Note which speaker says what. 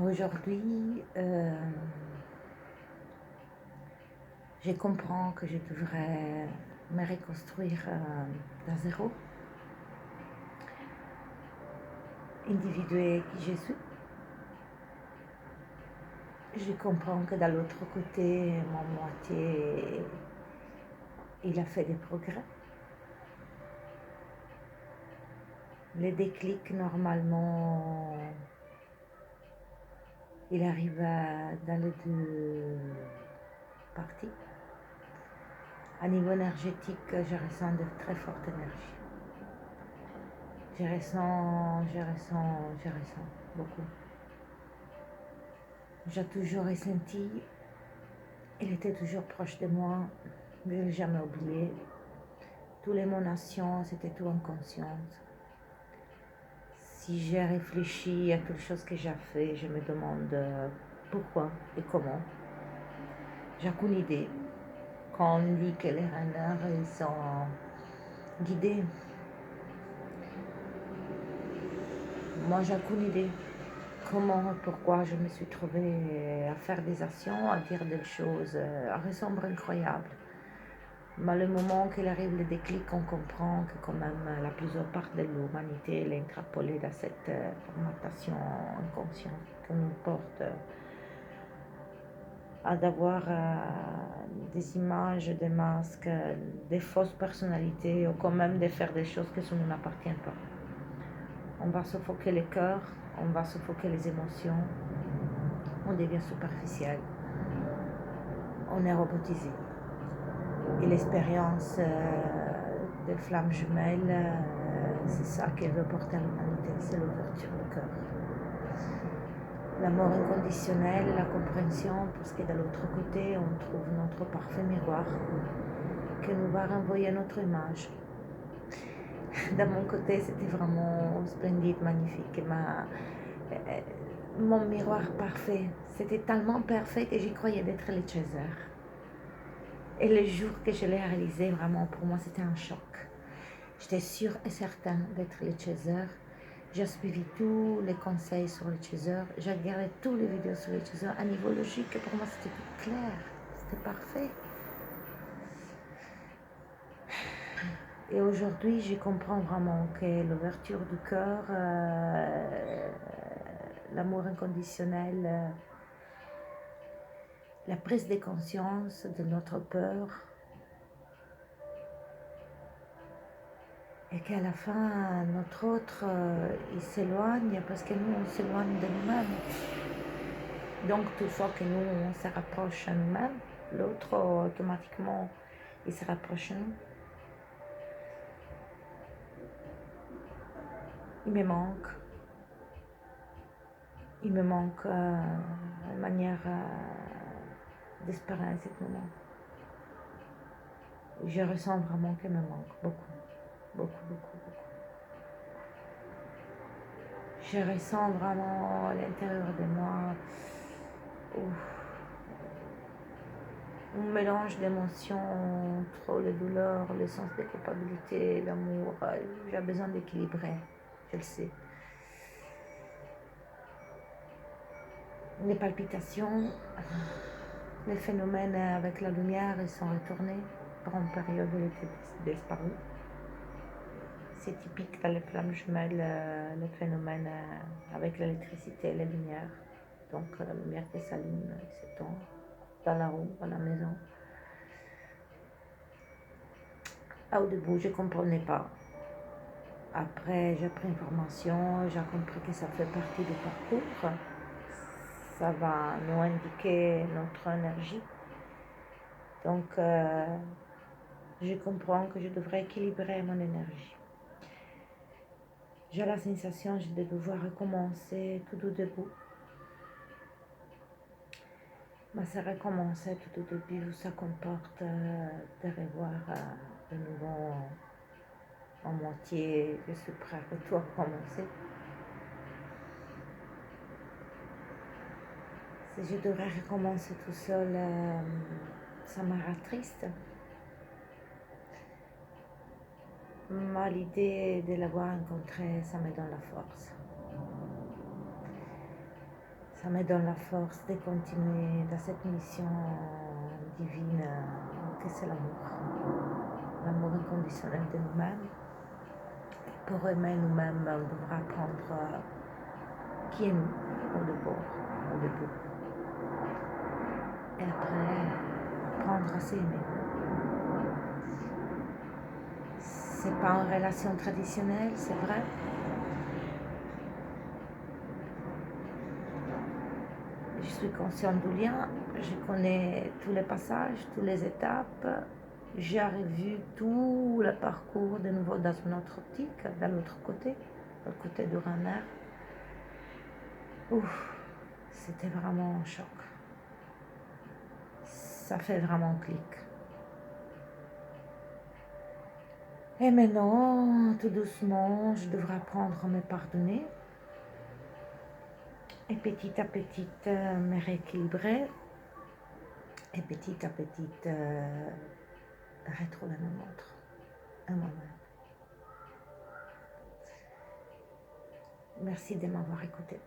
Speaker 1: Aujourd'hui, je comprends que je devrais me reconstruire d'à zéro, individuer qui je suis. Je comprends que de l'autre côté, mon moitié, il a fait des progrès. Les déclics, normalement, il arrive dans les deux parties. À niveau énergétique, je ressens de très fortes énergies. Je ressens beaucoup. J'ai toujours ressenti, il était toujours proche de moi, je ne l'ai jamais oublié. Toutes les émotions, c'était tout en conscience. Si j'ai réfléchi à quelque chose que j'ai fait, je me demande pourquoi et comment. J'ai aucune idée. Quand on dit que les renards ils sont guidés, moi j'ai aucune idée. Comment, pourquoi je me suis trouvée à faire des actions, à dire des choses, à ressembler incroyable. Mais le moment qu'il arrive le déclic, on comprend que quand même la plusieurs part de l'humanité est intrapolée dans cette formatation inconsciente qui nous porte à d'avoir des images, des masques, des fausses personnalités ou quand même de faire des choses qui ne nous appartiennent pas. On va suffoquer le cœur, on va suffoquer les émotions, on devient superficiel, on est robotisé. Et l'expérience des flammes jumelles, c'est ça qu'elle veut porter à l'humanité, c'est l'ouverture du cœur. L'amour inconditionnel, la compréhension, parce que de l'autre côté, on trouve notre parfait miroir qui nous va renvoyer notre image. De mon côté, c'était vraiment splendide, magnifique. Mon miroir parfait, c'était tellement parfait que j'y croyais d'être le Chaser. Et le jour que je l'ai réalisé, vraiment, pour moi, c'était un choc. J'étais sûre et certaine d'être le Chaser. J'ai suivi tous les conseils sur le Chaser. J'ai regardé toutes les vidéos sur le Chaser. À niveau logique, pour moi, c'était tout clair. C'était parfait. Et aujourd'hui, je comprends vraiment que l'ouverture du cœur, l'amour inconditionnel, la prise de conscience de notre peur, et qu'à la fin, notre autre, il s'éloigne parce que nous, on s'éloigne de nous-mêmes. Donc, toute fois que nous, on se rapproche à nous-mêmes, l'autre, automatiquement, il se rapproche de nous. Il me manque. Il me manque une manière d'espérer à ce moment. Je ressens vraiment qu'il me manque beaucoup, beaucoup, beaucoup, beaucoup. Je ressens vraiment à l'intérieur de moi un mélange d'émotions, trop de douleur, le sens de culpabilité, l'amour. J'ai besoin d'équilibrer, je le sais. Les palpitations, les phénomènes avec la lumière, ils sont retournés pour une période où ils étaient disparus. C'est typique dans les flammes jumelles, le phénomène avec l'électricité et la lumière. Donc la lumière qui s'allume et s'éteint dans la rue, dans la maison. Au début, je ne comprenais pas. Après, j'ai pris une formation, j'ai compris que ça fait partie du parcours. Ça va nous indiquer notre énergie. Donc, je comprends que je devrais équilibrer mon énergie. J'ai la sensation de devoir recommencer tout au début. Mais ça recommencer tout au début, ça comporte de revoir de nouveau en moitié. Je suis prête à tout recommencer. Si je devrais recommencer tout seul, ça me rend triste. Mais l'idée de l'avoir rencontré, ça me donne la force. Ça me donne la force de continuer dans cette mission divine que c'est l'amour inconditionnel de nous-mêmes. Pour aimer nous-mêmes, on devra apprendre qui est nous au début. Et après, apprendre à s'aimer. C'est pas une relation traditionnelle, c'est vrai. Je suis consciente du lien, je connais tous les passages, toutes les étapes. J'ai revu tout le parcours de nouveau dans une autre optique, de l'autre côté, le côté du runner. Ouf, c'était vraiment un choc. Ça fait vraiment un clic. Et maintenant, tout doucement, je devrais apprendre à me pardonner. Et petit à petit, me rééquilibrer. Et petit à petit, retrouver mon autre, un moi-même. Merci de m'avoir écouté.